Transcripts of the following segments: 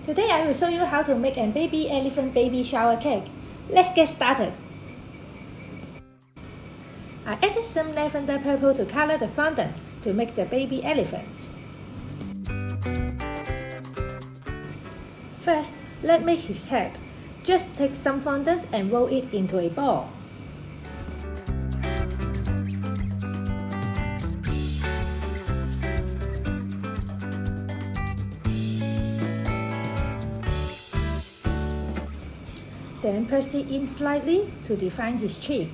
Today I will show you how to make a baby elephant baby shower cake. Let's get started. I added some lavender purple to color the fondant to make the baby elephant. First, let's make his head. Just take some fondant and roll it into a ball. Then press it in slightly to define his cheek.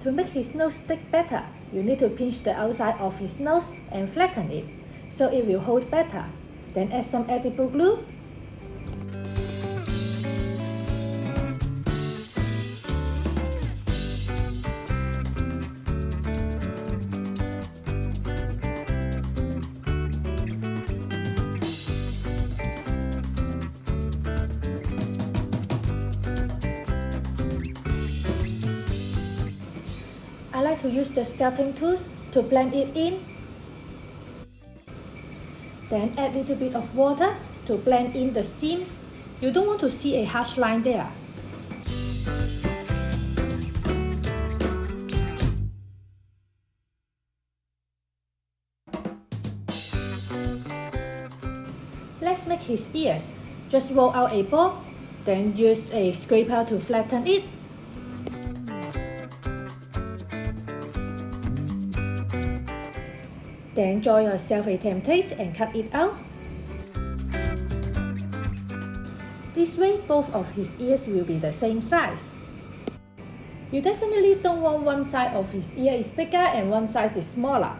To make his nose stick better, you need to pinch the outside of his nose and flatten it, so it will hold better. Then add some edible glue. I like to use the sculpting tools to blend it in. Then add a little bit of water to blend in the seam. You don't want to see a harsh line there. Let's make his ears. Just roll out a ball, then use a scraper to flatten it. Then draw yourself a template and cut it out. This way, both of his ears will be the same size. You definitely don't want one side of his ear is bigger and one side is smaller.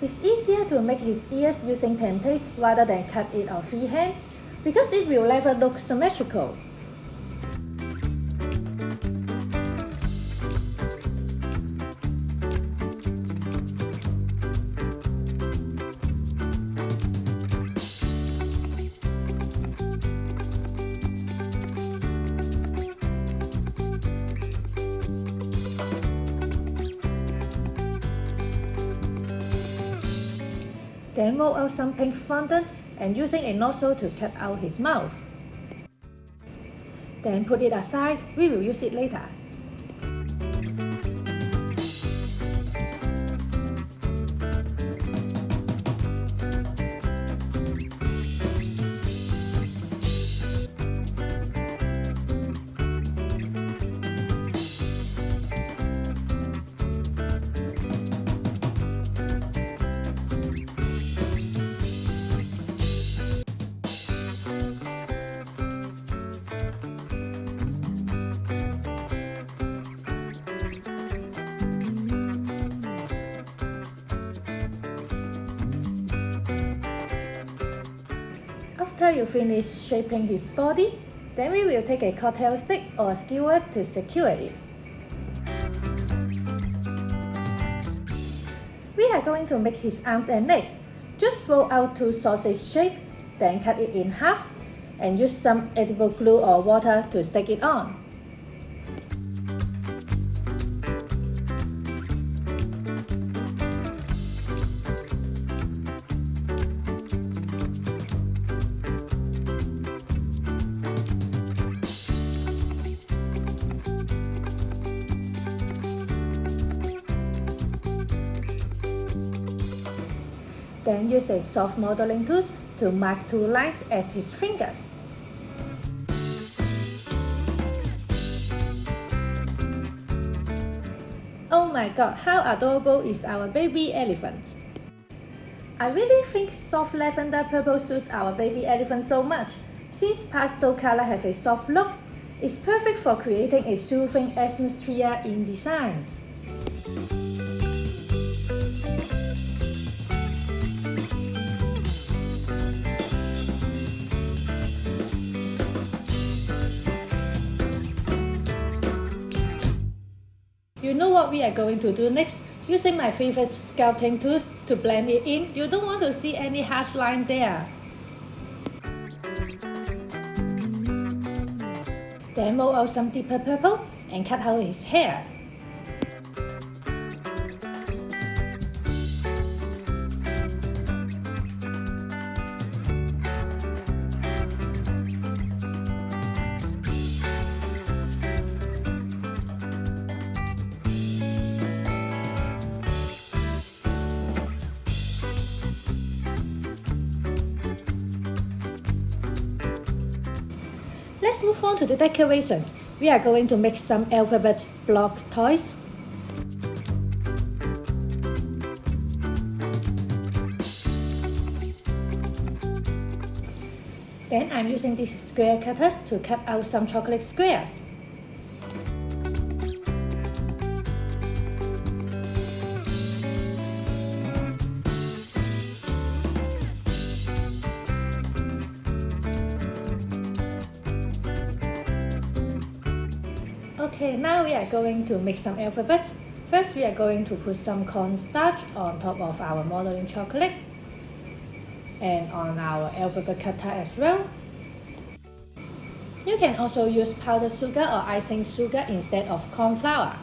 It's easier to make his ears using templates rather than cut it or freehand, because it will never look symmetrical. Then roll out some pink fondant and using a nozzle to cut out his mouth. Then put it aside, we will use it later. After you finish shaping his body, then we will take a cocktail stick or a skewer to secure it. We are going to make his arms and legs. Just roll out two sausage shape, then cut it in half, and use some edible glue or water to stick it on. Then use a soft modeling tool to mark two lines as his fingers. Oh my god, how adorable is our baby elephant! I really think soft lavender purple suits our baby elephant so much. Since pastel color have a soft look, it's perfect for creating a soothing atmosphere in designs. You know what we are going to do next? Using my favorite sculpting tools to blend it in, you don't want to see any harsh line there. Then mold out some deeper purple and cut out his hair. Let's move on to the decorations. We are going to make some alphabet block toys. Then I'm using these square cutters to cut out some chocolate squares. Okay, now we are going to make some alphabets. First, we are going to put some cornstarch on top of our modeling chocolate and on our alphabet cutter as well. You can also use powdered sugar or icing sugar instead of corn flour.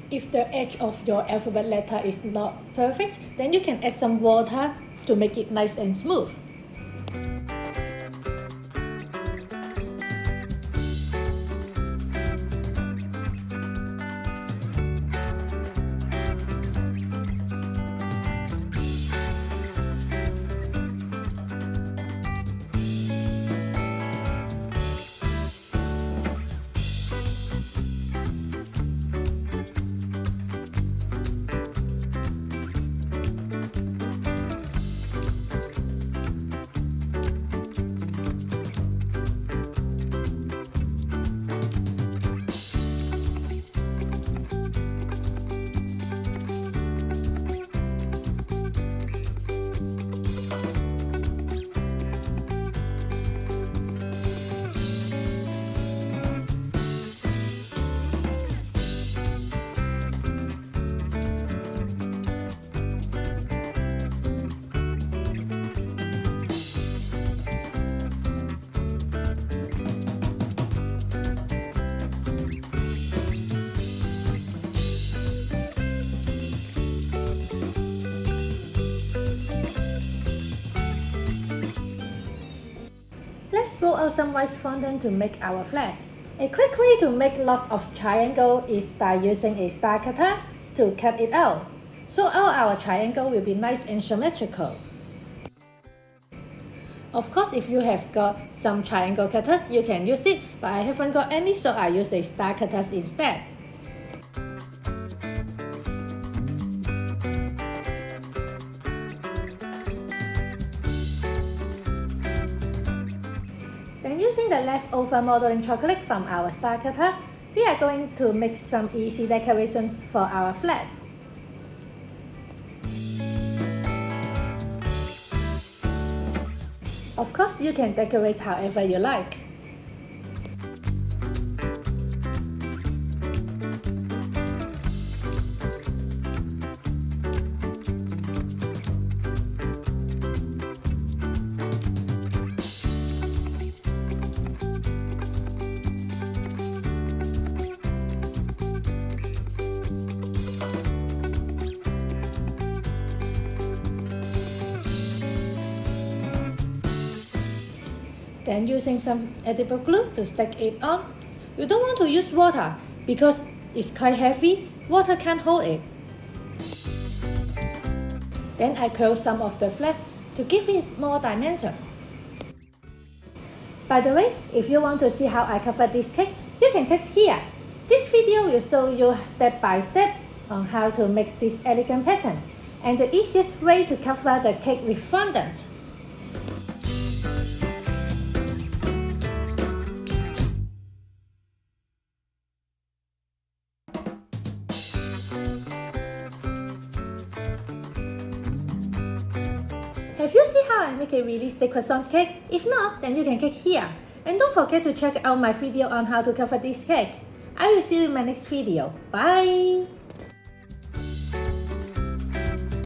If the edge of your alphabet letter is not perfect, then you can add some water to make it nice and smooth. Let's roll out some white fondant to make our flag. A quick way to make lots of triangle is by using a star cutter to cut it out. So all our triangle will be nice and symmetrical. Of course, if you have got some triangle cutters, you can use it, but I haven't got any, so I use a star cutters instead. Then using the leftover modeling chocolate from our star cutter, we are going to make some easy decorations for our flags. Of course, you can decorate however you like. Then using some edible glue to stick it on. You don't want to use water because it's quite heavy, water can't hold it. Then I curl some of the flags to give it more dimension. By the way, if you want to see how I cover this cake, you can click here. This video will show you step by step on how to make this elegant pattern and the easiest way to cover the cake with fondant. Have you seen how I make a realistic croissant cake? If not, then you can click here. And don't forget to check out my video on how to cover this cake. I will see you in my next video. Bye!